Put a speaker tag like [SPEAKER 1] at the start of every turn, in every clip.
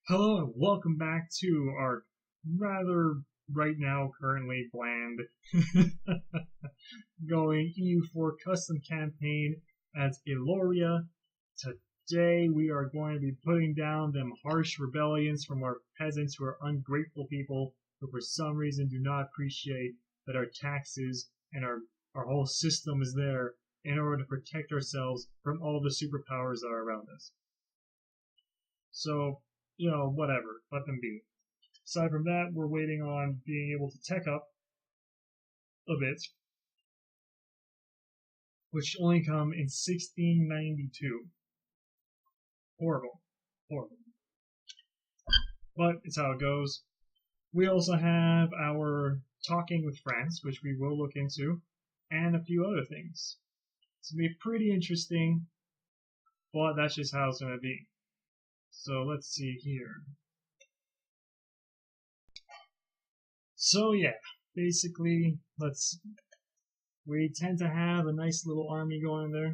[SPEAKER 1] Hello and welcome back to our rather right now currently bland going EU4 custom campaign as Eloria. Today we are going to be putting down them harsh rebellions from our peasants who are ungrateful people who for some reason do not appreciate that our taxes and our whole system is there in order to protect ourselves from all the superpowers that are around us. So, whatever, let them be. Aside from that, we're waiting on being able to tech up a bit, which only come in 1692. Horrible. Horrible. But it's how it goes. We also have our talking with France, which we will look into, and a few other things. It's going to be pretty interesting, but that's just how it's going to be. So let's see here. So yeah, basically, we tend to have a nice little army going there,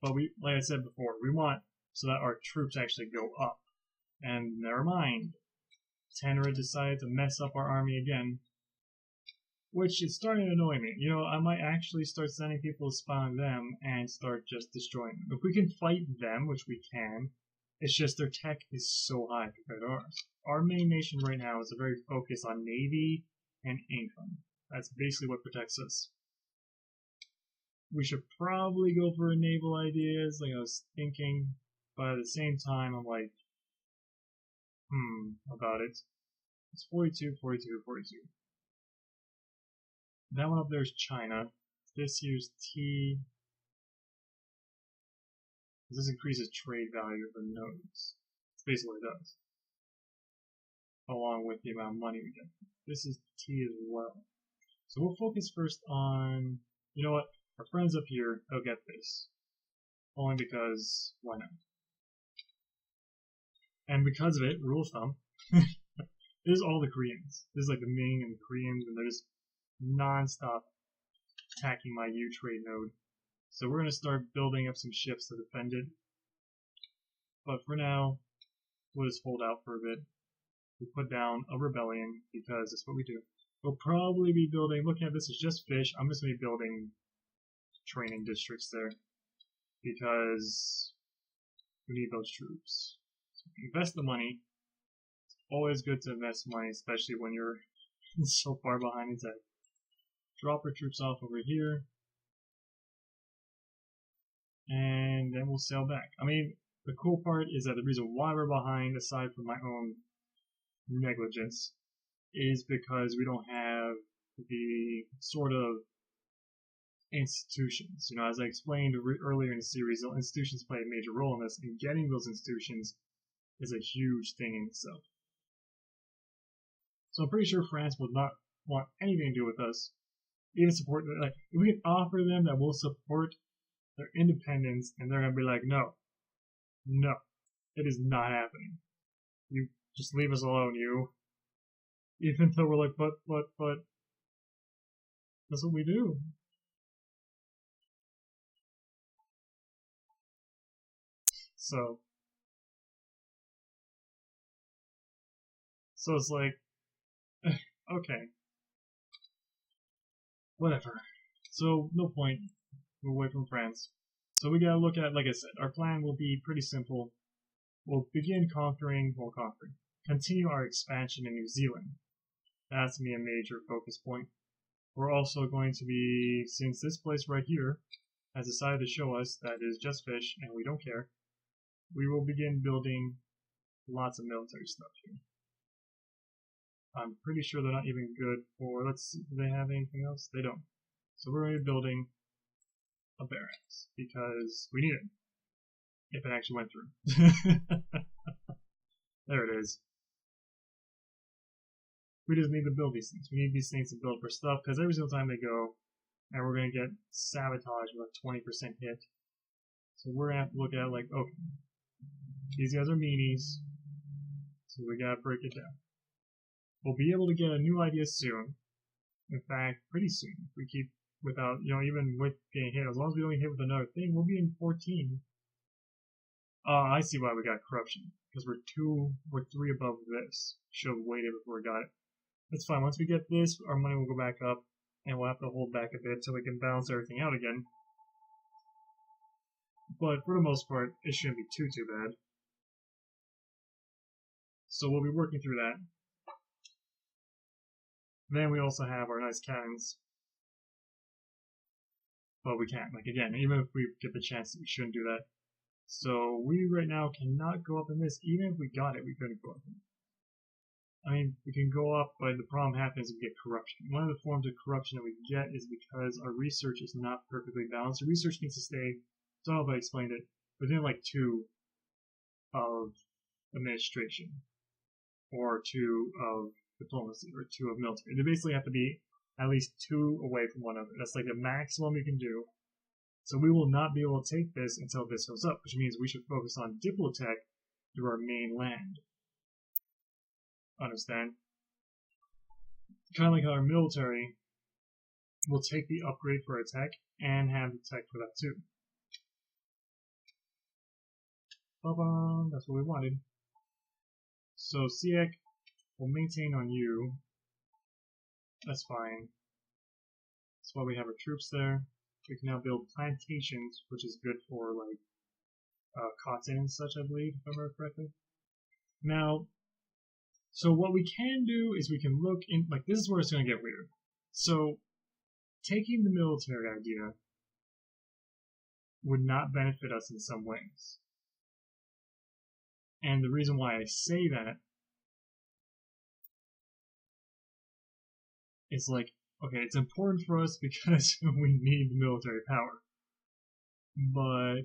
[SPEAKER 1] but like I said before, we want so that our troops actually go up. And never mind, Tenra decided to mess up our army again, which is starting to annoy me. I might actually start sending people to spy on them and start just destroying them. If we can fight them, which we can, it's just their tech is so high compared to ours. Our main nation right now is a very focus on navy and income. That's basically what protects us. We should probably go for naval ideas, like I was thinking, but at the same time, I'm like, about it. It's 42, 42, 42. That one up there is China. This here's T. This increases trade value of the nodes. That's basically what it does. Along with the amount of money we get. This is T as well. So we'll focus first on, you know what, our friends up here, they'll get this. Only because, why not? And because of it, rule of thumb, this is all the Koreans. This is like the Ming and the Koreans, and they're just non-stop attacking my U trade node. So we're going to start building up some ships to defend it. But for now, we'll just hold out for a bit. We put down a rebellion because that's what we do. We'll probably be building, looking at this as just fish, I'm just going to be building training districts there. Because we need those troops. So invest the money. It's always good to invest money, especially when you're so far behind in tech. Drop our troops off over here. And then we'll sail back. I mean, the cool part is that the reason why we're behind, aside from my own negligence, is because we don't have the sort of institutions. As I explained earlier in the series, the institutions play a major role in this, and getting those institutions is a huge thing in itself. So I'm pretty sure France will not want anything to do with us, even support. Like, if we can offer them that we'll support their independence, and they're gonna be like, no, it is not happening. You just leave us alone, you. Even though we're like, but, that's what we do. So it's like, okay, whatever. So no point. We're away from France. So we gotta look at, like I said, our plan will be pretty simple. We'll begin conquering, continue our expansion in New Zealand. That's gonna be a major focus point. We're also going to be, since this place right here has decided to show us that it is just fish and we don't care, we will begin building lots of military stuff here. I'm pretty sure they're not even good for, let's see, do they have anything else? They don't. So we're going to be building a barracks because we need it. If it actually went through. There it is. We just need to build these things. We need these things to build for stuff because every single time they go, and we're going to get sabotaged with a 20% hit. So we're going to have to look at it like, okay, these guys are meanies, so we got to break it down. We'll be able to get a new idea soon. In fact, pretty soon. If we keep without, even with getting hit, as long as we don't get hit with another thing, we'll be in 14. I see why we got corruption. Because we're 3 above this. Should have waited before we got it. That's fine. Once we get this, our money will go back up, and we'll have to hold back a bit so we can balance everything out again. But for the most part, it shouldn't be too bad. So we'll be working through that. Then we also have our nice cannons. But we can't. Like, again, even if we get the chance, we shouldn't do that. So we right now cannot go up in this. Even if we got it, we couldn't go up in it. I mean, we can go up, but the problem happens if we get corruption. One of the forms of corruption that we get is because our research is not perfectly balanced. The research needs to stay, I don't know if I explained it, within like 2 of administration, or 2 of diplomacy, or 2 of military. They basically have to be at least 2 away from one another. That's like the maximum you can do. So we will not be able to take this until this goes up, which means we should focus on Diplotech through our main land. Understand? Kind of like how our military will take the upgrade for our tech and have the tech for that too. Ba-bum, that's what we wanted. So Siak will maintain on you. That's fine. That's why we have our troops there. We can now build plantations, which is good for like cotton and such, I believe, if I remember correctly. Now, so what we can do is we can look in, like, this is where it's going to get weird. So, taking the military idea would not benefit us in some ways. And the reason why I say that is like, okay, it's important for us because we need military power. But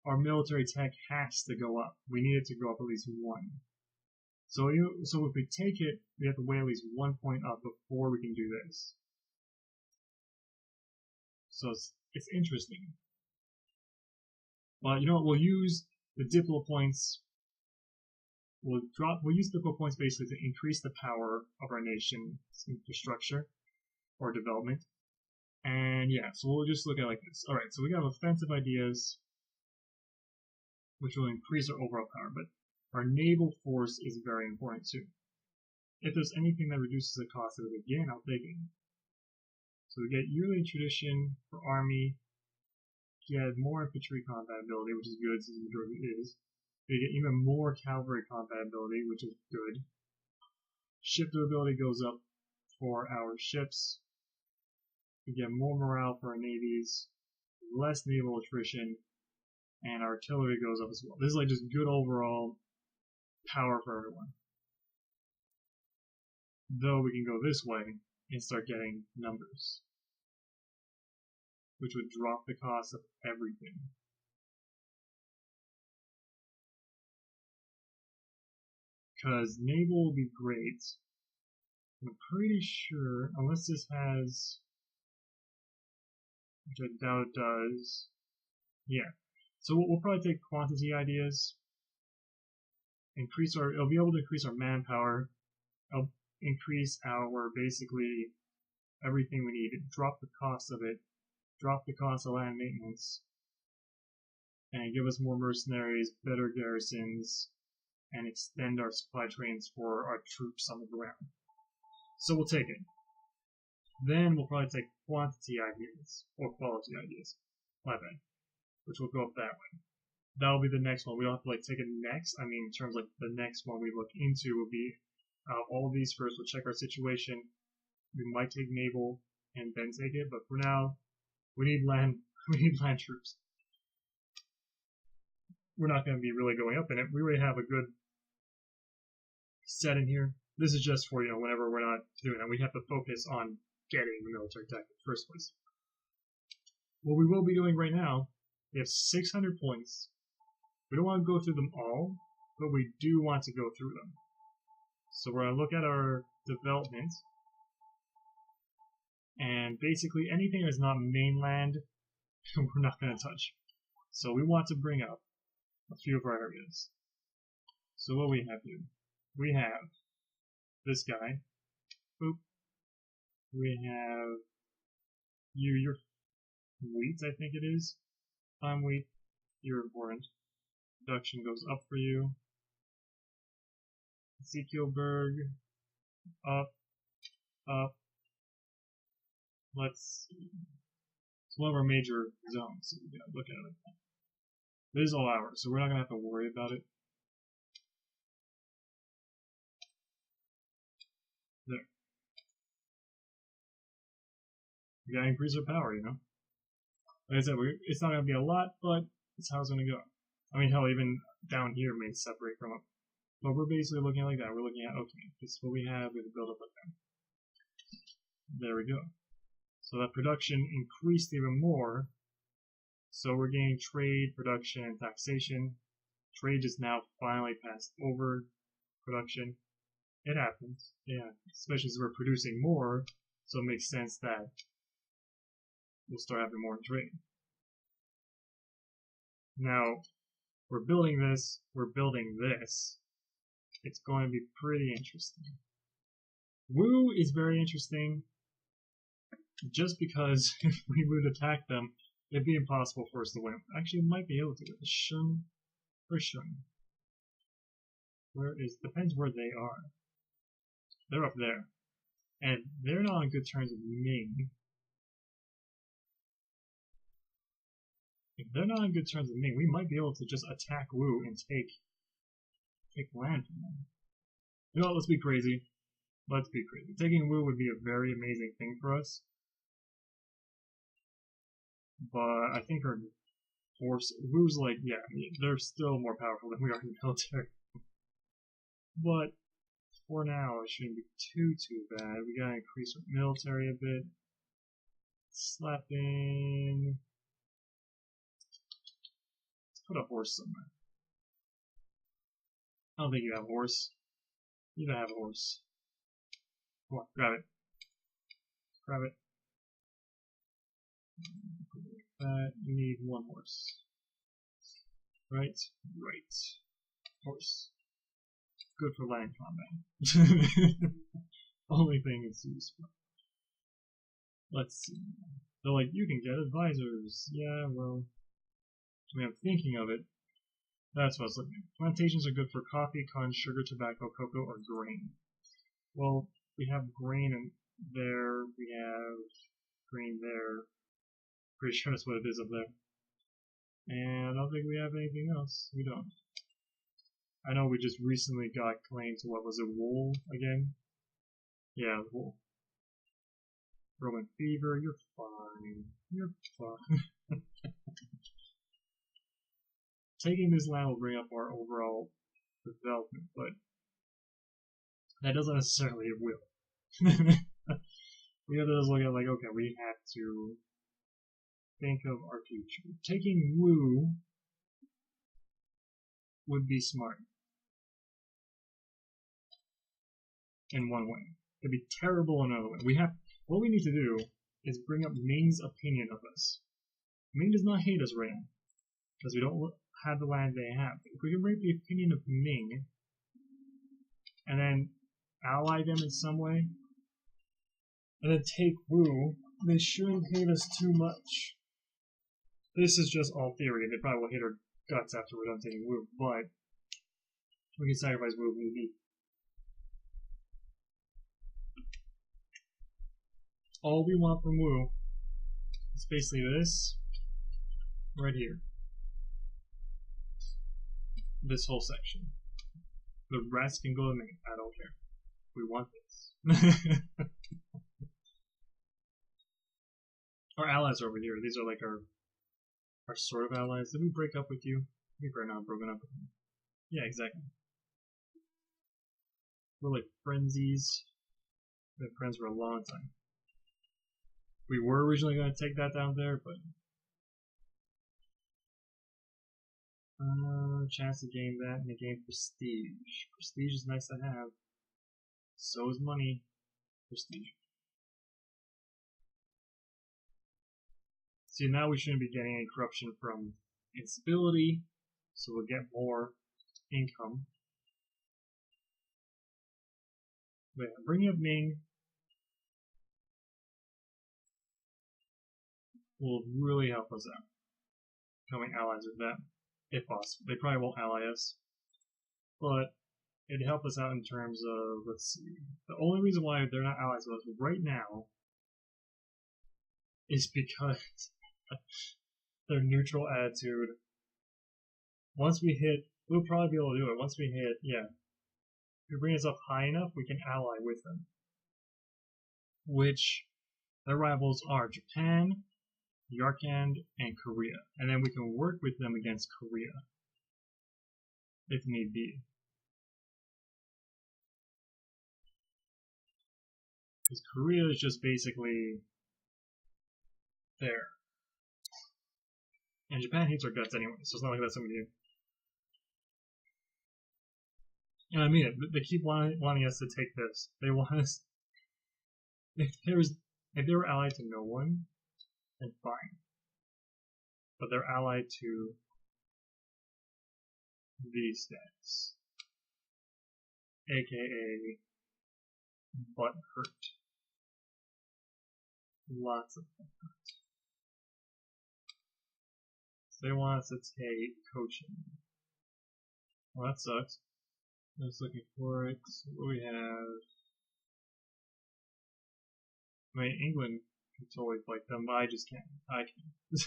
[SPEAKER 1] our military tech has to go up. We need it to go up at least 1. So if we take it, we have to weigh at least 1 point up before we can do this. So it's interesting. Well, you know what? We'll use the Diplo points. We'll use Diplo points basically to increase the power of our nation's infrastructure or development. And yeah, so we'll just look at it like this. All right, so we got offensive ideas, which will increase our overall power, but our naval force is very important too. If there's anything that reduces the cost of it again, I'll take it. So we get yearly tradition for army, get more infantry combat ability, which is good since the majority is. We get even more cavalry combat ability, which is good. Ship durability goes up for our ships. We get more morale for our navies, less naval attrition, and artillery goes up as well. This is like just good overall power for everyone. Though we can go this way and start getting numbers, which would drop the cost of everything. Because naval will be great. I'm pretty sure, unless this has, which I doubt it does. Yeah. So we'll probably take quantity ideas. It'll be able to increase our manpower. It'll increase our, basically, everything we need. Drop the cost of it. Drop the cost of land maintenance. And give us more mercenaries, better garrisons, and extend our supply trains for our troops on the ground. So we'll take it. Then we'll probably take quantity ideas, or quality ideas. My bad. Which will go up that way. That'll be the next one. We don't have to like take it next. I mean, in terms of like the next one we look into will be all of these first. We'll check our situation. We might take naval and then take it, but for now, we need land. We need land troops. We're not going to be really going up in it. We already have a good set in here. This is just for, whenever we're not doing that. We have to focus on getting the military tech in the first place. What we will be doing right now, we have 600 points. We don't want to go through them all, but we do want to go through them. So we're going to look at our development, and basically anything that's not mainland, we're not going to touch. So we want to bring up a few of our areas. So what we have here, we have this guy. Boop. We have your wheat, I think it is. Wheat. You're important. Production goes up for you. Ezekielberg, up, up. Let's see. It's one of our major zones, so we gotta look at it. It is all ours, so we're not gonna have to worry about it. There. We gotta increase our power, you know? Like I said, it's not gonna be a lot, but it's how it's gonna go. I mean, hell, even down here may separate from it. But we're basically looking like that. We're looking at, okay, this is what we have, we have to build up like that. There we go. So that production increased even more. So we're getting trade, production, and taxation. Trade is now finally passed over production. It happens, yeah. Especially as we're producing more, so it makes sense that we'll start having more in trade. Now, we're building this, we're building this. It's going to be pretty interesting. Wu is very interesting, just because if we would attack them, it'd be impossible for us to win. Actually, we might be able to. Shun or Shun? Depends where they are. They're up there. And they're not on good terms with Ming. If they're not on good terms with Ming, we might be able to just attack Wu and take land from them. You know what, let's be crazy. Let's be crazy. Taking Wu would be a very amazing thing for us. But I think our force, Wu's like, yeah, they're still more powerful than we are in the military. But for now, it shouldn't be too bad. We gotta increase our military a bit. Slap in. Let's put a horse somewhere. I don't think you have a horse. You don't have a horse. Come on, grab it. Grab it. You need one horse. Right? Right. Horse. Good for land combat. Only thing it's useful. Let's see. They're like, you can get advisors. Yeah, well, I mean, I'm thinking of it. That's what I was looking at. Plantations are good for coffee, cotton, sugar, tobacco, cocoa, or grain. Well, we have grain in there. We have grain there. Pretty sure that's what it is up there. And I don't think we have anything else. We don't. I know we just recently got claim to, what was it, wool again? Yeah, wool. Roman fever, you're fine. You're fine. Taking this land will bring up our overall development, but that doesn't necessarily it will. We have to just look at like, okay, we have to think of our future. Taking Wu would be smart. In one way. It'd be terrible in another way. What we need to do is bring up Ming's opinion of us. Ming does not hate us right now, because we don't have the land they have. If we can bring up the opinion of Ming, and then ally them in some way, and then take Wu, they shouldn't hate us too much. This is just all theory, and they probably will hate our guts after we're done taking Wu, but we can sacrifice Wu if need be. All we want from Wu is basically this right here. This whole section. The rest can go to Ming. I don't care. We want this. Our allies are over here. These are like our sort of allies. Did we break up with you? We've not broken up with you. Yeah, exactly. We're like frenzies. We've been friends for a long time. We were originally going to take that down there, but chance to gain that and to gain prestige. Prestige is nice to have. So is money. Prestige. See, now we shouldn't be getting any corruption from instability, so we'll get more income. But yeah, bringing up Ming will really help us out. becoming allies with them, if possible. They probably won't ally us, but it'd help us out in terms of, let's see, the only reason why they're not allies with us right now is because their neutral attitude. Once we hit, we'll probably be able to do it. Once we hit, yeah, if we bring us up high enough, we can ally with them. Which their rivals are Japan, Yarkand, and Korea. And then we can work with them against Korea, if need be. Because Korea is just basically there. And Japan hates our guts anyway, so it's not like that's something we do. And I mean it, they keep wanting us to take this. They want us. If they were allied to no one, then fine. But they're allied to these guys. AKA butt hurt. Lots of butt hurt. So they want us to take coaching. Well, that sucks. I was looking for it. So what do we have? I mean, England can totally fight them, but I just can't. I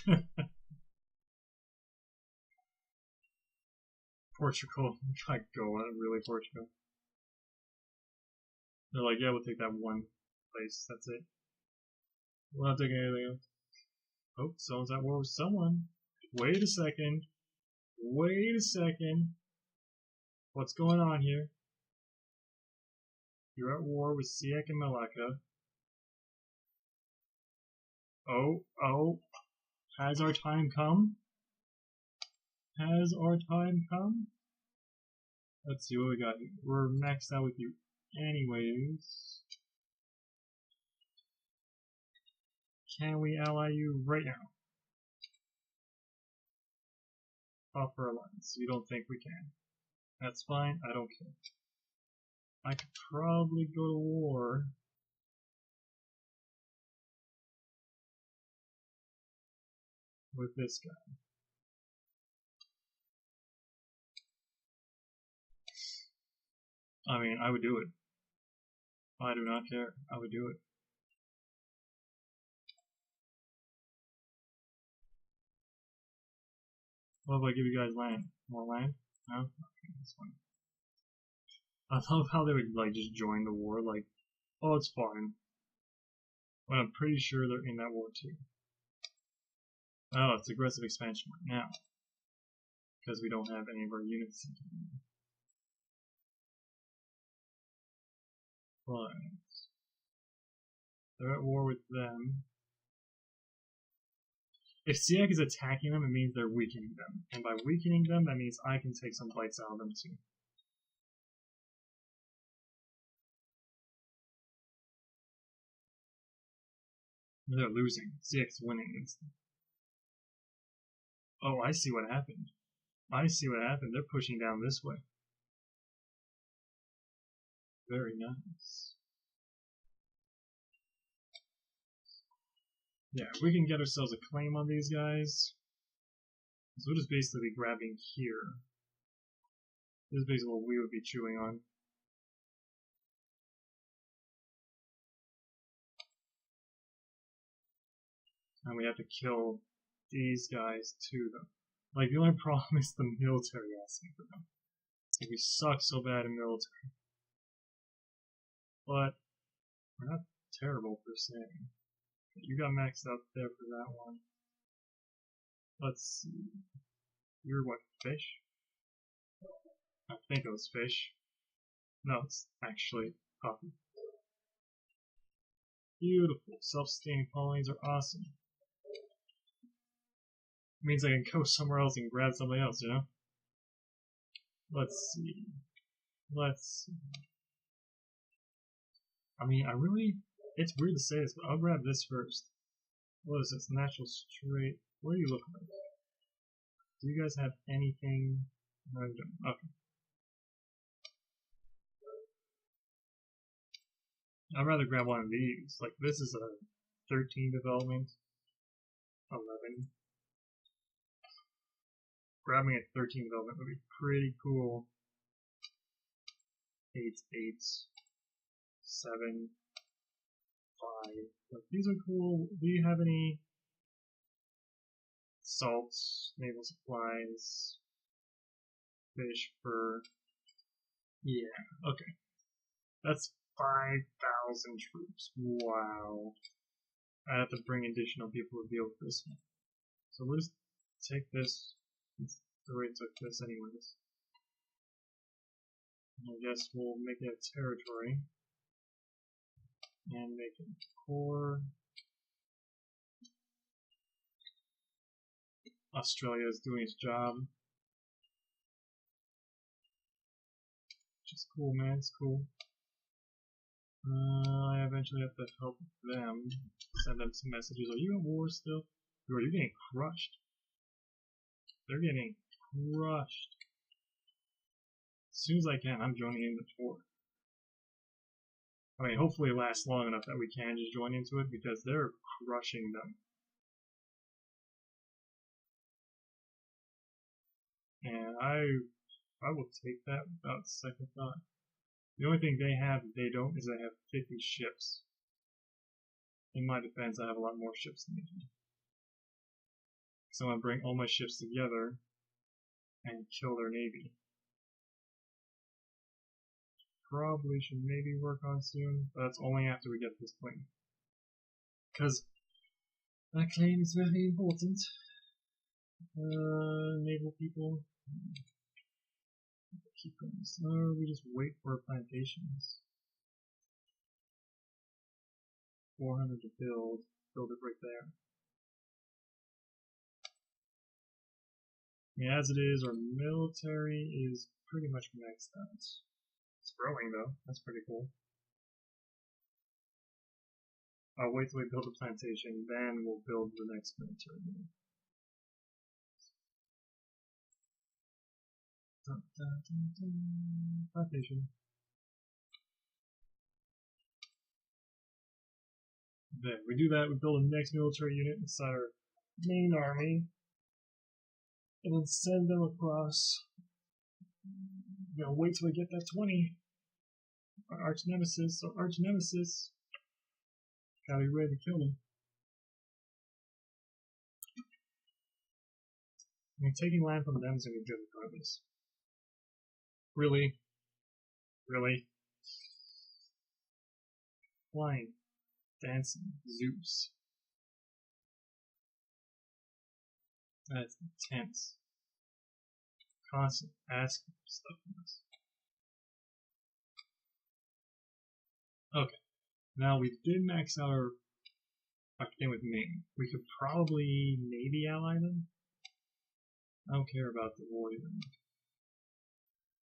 [SPEAKER 1] can't. Portugal. I go on it, really, Portugal. They're like, yeah, we'll take that one place. That's it. We'll not take anything else. Oh, someone's at war with someone. Wait a second. Wait a second. What's going on here? You're at war with Siak and Malacca. Oh. Has our time come? Has our time come? Let's see what we got here. We're maxed out with you anyways. Can we ally you right now? Offer alliance. You don't think we can. That's fine, I don't care. I could probably go to war. With this guy. I mean, I would do it. I do not care. I would do it. What if I give you guys land? More land? No? Okay, that's fine. I love how they would like just join the war, like, oh, it's fine. But I'm pretty sure they're in that war too. Oh, it's aggressive expansion right now. Because we don't have any of our units in here. But they're at war with them. If Siak is attacking them, it means they're weakening them. And by weakening them, that means I can take some bites out of them too. They're losing. Siak's winning. Oh, I see what happened. I see what happened. They're pushing down this way. Very nice. Yeah, we can get ourselves a claim on these guys. So we're just basically grabbing here. This is basically what we would be chewing on. And we have to kill these guys too, though. Like, the only problem is the military aspect of them. Like, we suck so bad in military. But we're not terrible per se. You got maxed out there for that one. Let's see. You're what, fish? I think it was fish. No, it's actually coffee. Beautiful. Self-sustaining colonies are awesome. It means I can go somewhere else and grab something else, you know? Let's see. Let's see. I mean, it's weird to say this, but I'll grab this first. What is this? Natural straight. What are you looking at? Do you guys have anything? No, you don't. Okay. I'd rather grab one of these. Like, this is a 13 development. 11. grabbing a 13 development would be pretty cool. 8, 8, 7, 5. Like, these are cool. Do you have any salt, naval supplies, fish, fur? Yeah, okay. That's 5,000 troops. Wow. I have to bring additional people to deal with this one. So we'll just take this. It's the way it took this anyways. I guess we'll make it a territory. And make it core. Australia is doing its job. Which is cool, man. It's cool. I eventually have to help them. Send them some messages. Are you at war still? Or are you getting crushed? They're getting crushed. As soon as I can, I'm joining in the war. I mean, hopefully it lasts long enough that we can just join into it because they're crushing them. And I will take that without second thought. The only thing they have that they don't is they have 50 ships. In my defense, I have a lot more ships than they do. So I'm going to bring all my ships together and kill their navy. Probably should maybe work on soon, but that's only after we get this claim. Because that claim is very important. Naval people. Keep going. So we just wait for plantations. 400 to build it right there. Yeah, as it is, our military is pretty much maxed out. It's growing though, that's pretty cool. I'll wait till we build a plantation, then we'll build the next military unit. Plantation. Then we do that, we build a next military unit inside our main army, and then send them across. You know, wait till we get that 20. Our arch nemesis, gotta be ready to kill him. I mean, taking land from them is gonna be good regardless. Really? Really? Flying, dancing, Zeus. That's intense. Constant asking for stuff from us. Okay. Now we did max out our thing with Maine. We could probably maybe ally them. I don't care about the war even.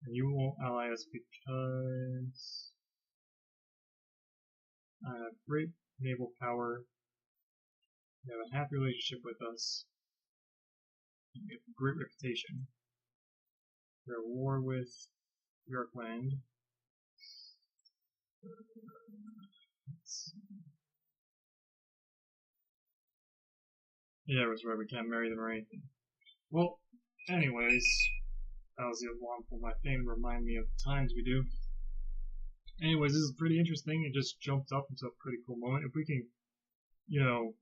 [SPEAKER 1] And you won't ally us because I have great naval power. You have a happy relationship with us. You have a great reputation. You're at war with Yorkland. Yeah, that's right, we can't marry them or anything. Well, anyways, that was the alarm for my thing to remind me of the times we do. Anyways, this is pretty interesting. It just jumped up into a pretty cool moment. If we can, you know,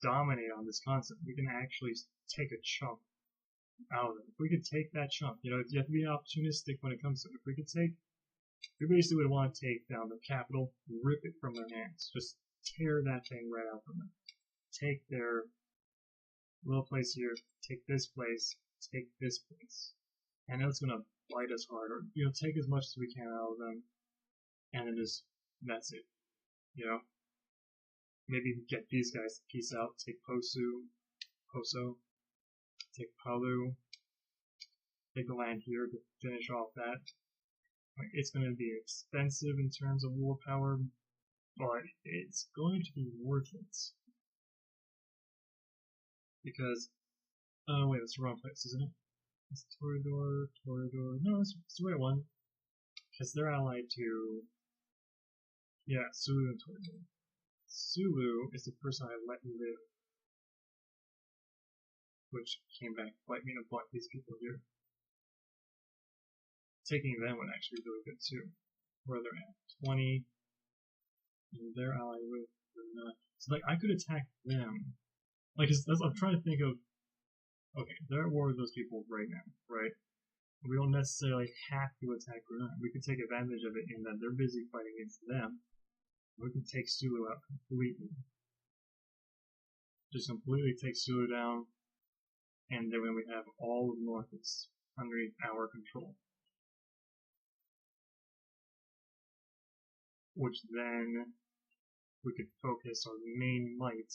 [SPEAKER 1] dominate on this concept, we can actually take a chunk out of it. If we could take that chunk, you know, you have to be opportunistic when it comes to it. If we could take, we basically would want to take down the capital, rip it from their hands, just tear that thing right out from them. Take their little place here, take this place, take this place. And it's gonna bite us hard, or, you know, take as much as we can out of them, and then just, that's it. You know? Maybe get these guys to peace out, take Poso, take Palu, take the land here to finish off that. Like, it's going to be expensive in terms of war power, but it's going to be worth it. Because, oh wait, that's the wrong place, isn't it? It's Toreador, no, it's the right one. Because they're allied to, yeah, Sulu and Toreador. Sulu is the person I let live. which came back to bite me in the butt. These people here. Taking them would actually be really good too. Where they're at 20, and their ally with 9. So like I could attack them. Like I'm trying to think of. Okay, they're at war with those people right now, right? We don't necessarily have to attack Brunei. We can take advantage of it in that they're busy fighting against them. We can take Sulu out completely. Just completely take Sulu down, and then when we have all of North is underneath our control. Which then we could focus our main might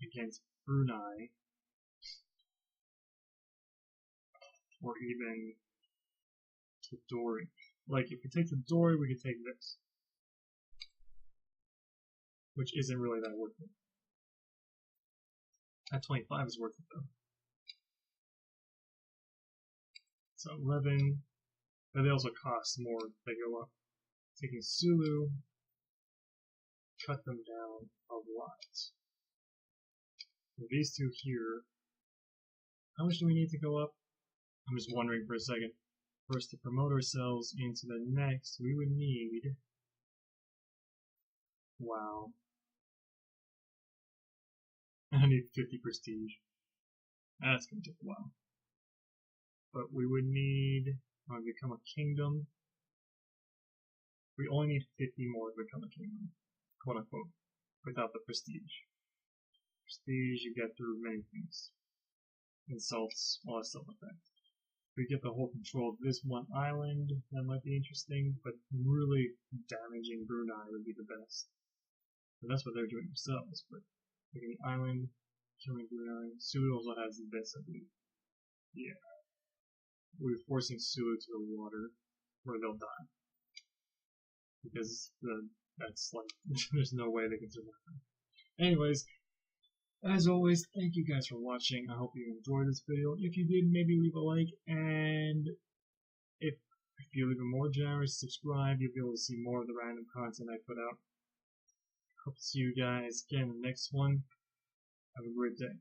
[SPEAKER 1] against Brunei, or even Tidori. Like, if we take Tidori, we could take this. Which isn't really that worth it. At 25 is worth it though. So 11, but they also cost more if they go up. Taking Sulu, cut them down a lot. So these two here, how much do we need to go up? I'm just wondering for a second. First, to promote ourselves into the next, we would need. Wow. I need 50 prestige. That's gonna take a while. But we would need to become a kingdom. We only need 50 more to become a kingdom, quote unquote, without the prestige. Prestige you get through many things. Insults, all that stuff like that. If we get the whole control of this one island, that might be interesting, but really damaging Brunei would be the best. And that's what they're doing themselves, but taking the island, killing Brunei. Sulu also has the best, I believe. Yeah. We're forcing Sulu to the water, where they'll die. Because that's like, there's no way they can survive. Anyways, as always, thank you guys for watching. I hope you enjoyed this video. If you did, maybe leave a like, and if you're even more generous, subscribe. You'll be able to see more of the random content I put out. Hope to see you guys again in the next one. Have a great day.